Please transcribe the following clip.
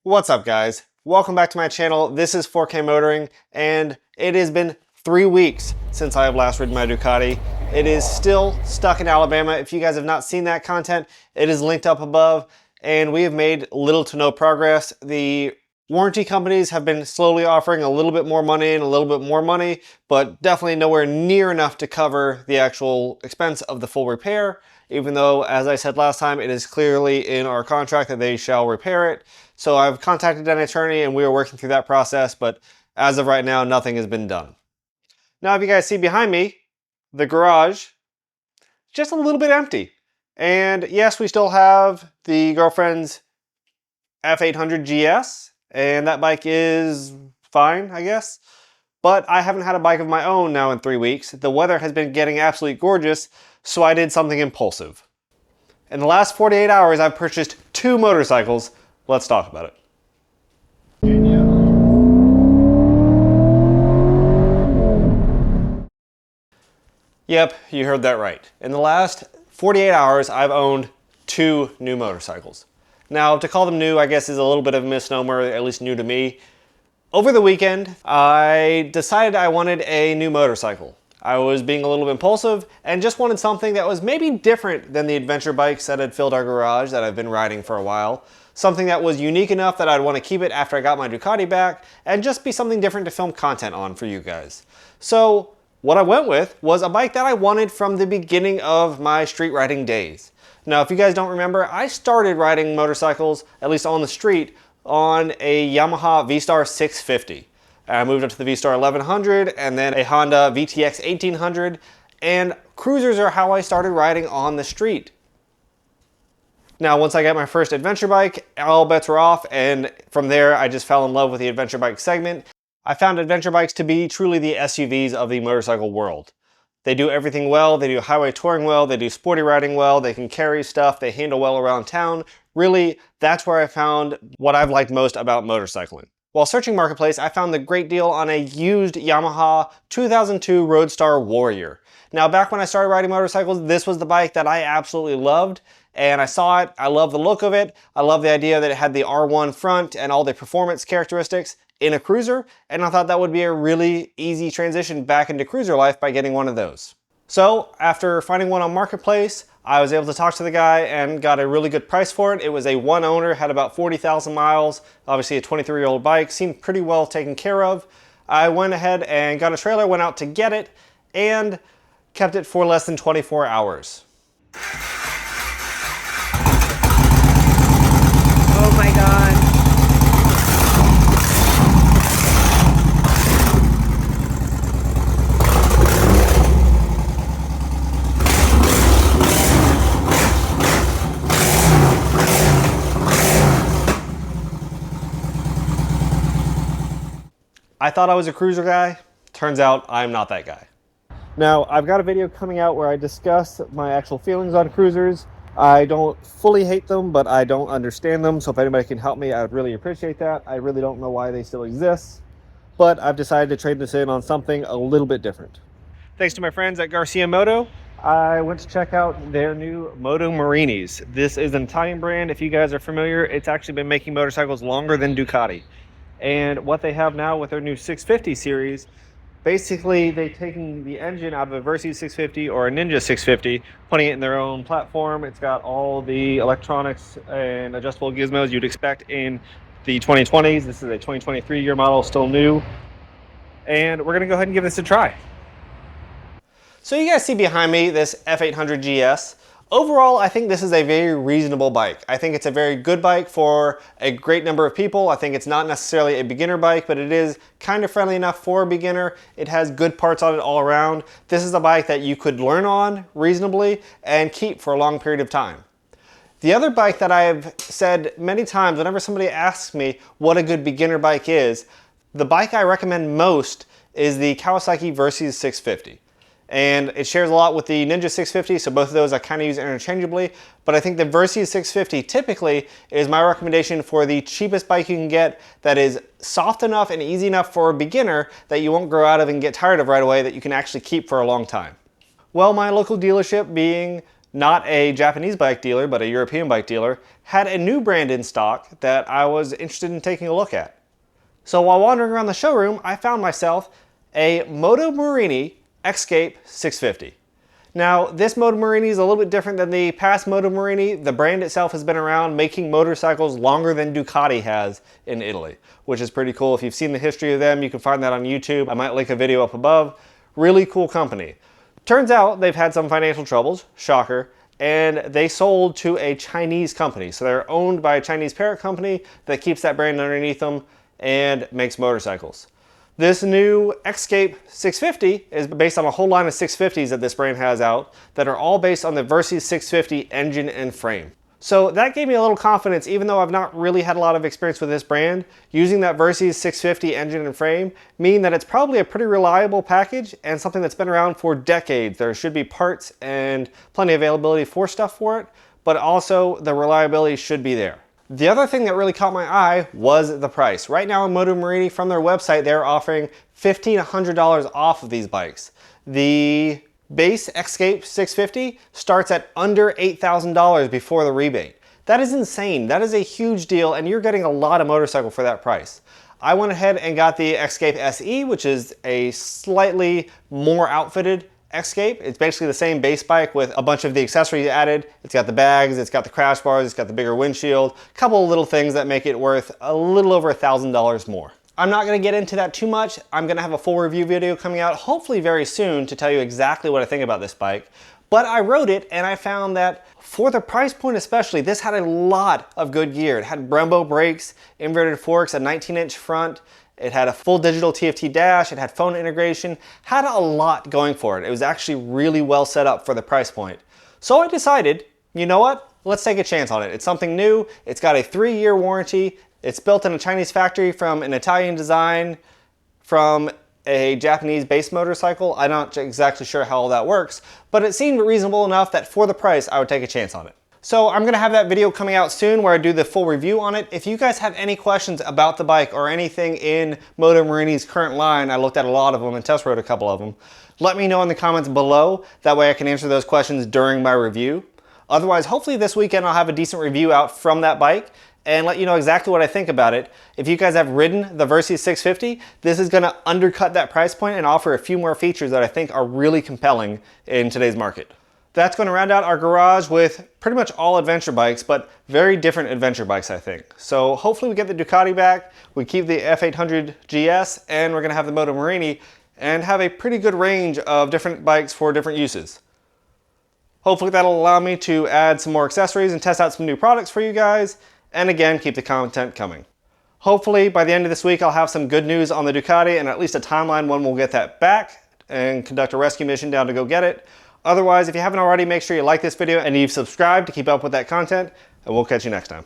What's up, guys? Welcome back to my channel. This is 4K Motoring, and it has been 3 weeks since I have last ridden my Ducati. It is still stuck in Alabama. If you guys have not seen that content, it is linked up above, and we have made little to no progress. The warranty companies have been slowly offering a little bit more money and a little bit more money, but definitely nowhere near enough to cover the actual expense of the full repair, even though, as I said last time, it is clearly in our contract that they shall repair it. So I've contacted an attorney and we are working through that process, but as of right now, nothing has been done. Now, if you guys see behind me, the garage, just a little bit empty. And yes, we still have the girlfriend's F800 GS, and that bike is fine, I guess. But I haven't had a bike of my own now in 3 weeks. The weather has been getting absolutely gorgeous, so I did something impulsive. In the last 48 hours, I've purchased 2 motorcycles. Let's talk about it. Yep, you heard that right. In the last 48 hours, I've owned 2 new motorcycles. Now, to call them new, I guess is a little bit of a misnomer, at least new to me. Over the weekend, I decided I wanted a new motorcycle. I was being a little bit impulsive and just wanted something that was maybe different than the adventure bikes that had filled our garage that I've been riding for a while. Something that was unique enough that I'd want to keep it after I got my Ducati back and just be something different to film content on for you guys. So what I went with was a bike that I wanted from the beginning of my street riding days. Now, if you guys don't remember, I started riding motorcycles, at least on the street, on a Yamaha V-Star 650. I moved up to the V-Star 1100 and then a Honda VTX 1800, and cruisers are how I started riding on the street. Now, once I got my first adventure bike, all bets were off, and from there I just fell in love with the adventure bike segment. I found adventure bikes to be truly the SUVs of the motorcycle world. They do everything well, they do highway touring well, they do sporty riding well, they can carry stuff, they handle well around town. Really, that's where I found what I've liked most about motorcycling. While searching Marketplace, I found the great deal on a used Yamaha 2002 Roadstar Warrior. Now, back when I started riding motorcycles, this was the bike that I absolutely loved, and I saw it, I love the look of it, I love the idea that it had the R1 front and all the performance characteristics in a cruiser, and I thought that would be a really easy transition back into cruiser life by getting one of those. So after finding one on Marketplace, I was able to talk to the guy and got a really good price for it. It was a one owner, had about 40,000 miles, obviously a 23-year-old bike, seemed pretty well taken care of. I went ahead and got a trailer, went out to get it, and kept it for less than 24 hours. Oh my God. I thought I was a cruiser guy. Turns out I'm not that guy. Now, I've got a video coming out where I discuss my actual feelings on cruisers. I don't fully hate them, but I don't understand them. So if anybody can help me, I would really appreciate that. I really don't know why they still exist, but I've decided to trade this in on something a little bit different. Thanks to my friends at Garcia Moto, I went to check out their new Moto Morinis. This is an Italian brand. If you guys are familiar, it's actually been making motorcycles longer than Ducati. And what they have now with their new 650 series, basically they're taking the engine out of a Versys 650 or a Ninja 650, putting it in their own platform. It's got all the electronics and adjustable gizmos you'd expect in the 2020s. This is a 2023 year model, still new. And we're gonna go ahead and give this a try. So you guys see behind me this F800 GS. Overall, I think this is a very reasonable bike. I think it's a very good bike for a great number of people. I think it's not necessarily a beginner bike, but it is kind of friendly enough for a beginner. It has good parts on it all around. This is a bike that you could learn on reasonably and keep for a long period of time. The other bike that I've said many times whenever somebody asks me what a good beginner bike is, the bike I recommend most is the Kawasaki Versys 650. And it shares a lot with the Ninja 650, so both of those I kind of use interchangeably. But I think the Versys 650 typically is my recommendation for the cheapest bike you can get that is soft enough and easy enough for a beginner that you won't grow out of and get tired of right away, that you can actually keep for a long time. Well, my local dealership, being not a Japanese bike dealer, but a European bike dealer, had a new brand in stock that I was interested in taking a look at. So while wandering around the showroom, I found myself a Moto Morini X-Cape 650. Now, this Moto Morini is a little bit different than the past Moto Morini. The brand itself has been around making motorcycles longer than Ducati has in Italy, which is pretty cool. If you've seen the history of them, you can find that on YouTube. I might link a video up above. Really cool company. Turns out they've had some financial troubles, shocker, and they sold to a Chinese company. So they're owned by a Chinese parent company that keeps that brand underneath them and makes motorcycles. This new Xcape 650 is based on a whole line of 650s that this brand has out that are all based on the Versys 650 engine and frame. So that gave me a little confidence, even though I've not really had a lot of experience with this brand. Using that Versys 650 engine and frame mean that it's probably a pretty reliable package and something that's been around for decades. There should be parts and plenty of availability for stuff for it, but also the reliability should be there. The other thing that really caught my eye was the price. Right now on Moto Morini, from their website, they're offering $1,500 off of these bikes. The base Xcape 650 starts at under $8,000 before the rebate. That is insane. That is a huge deal, and you're getting a lot of motorcycle for that price. I went ahead and got the Xcape SE, which is a slightly more outfitted Xcape. It's basically the same base bike with a bunch of the accessories added. It's got the bags, it's got the crash bars, it's got the bigger windshield, a couple of little things that make it worth a little over $1,000 more. I'm not going to get into that too much. I'm going to have a full review video coming out hopefully very soon to tell you exactly what I think about this bike. But I rode it and I found that for the price point especially, this had a lot of good gear. It had Brembo brakes, inverted forks, a 19-inch front. It had a full digital TFT dash, it had phone integration, had a lot going for it. It was actually really well set up for the price point. So I decided, you know what? Let's take a chance on it. It's something new, it's got a 3-year warranty, it's built in a Chinese factory from an Italian design from a Japanese base motorcycle. I'm not exactly sure how all that works, but it seemed reasonable enough that for the price, I would take a chance on it. So I'm gonna have that video coming out soon where I do the full review on it. If you guys have any questions about the bike or anything in Moto Morini's current line, I looked at a lot of them and test rode a couple of them, let me know in the comments below. That way I can answer those questions during my review. Otherwise, hopefully this weekend I'll have a decent review out from that bike and let you know exactly what I think about it. If you guys have ridden the Versys 650, this is gonna undercut that price point and offer a few more features that I think are really compelling in today's market. That's going to round out our garage with pretty much all adventure bikes, but very different adventure bikes, I think. So hopefully we get the Ducati back, we keep the F800 GS, and we're going to have the Moto Morini, and have a pretty good range of different bikes for different uses. Hopefully that'll allow me to add some more accessories and test out some new products for you guys, and again, keep the content coming. Hopefully by the end of this week I'll have some good news on the Ducati, and at least a timeline when we'll get that back, and conduct a rescue mission down to go get it. Otherwise, if you haven't already, make sure you like this video and you've subscribed to keep up with that content, and we'll catch you next time.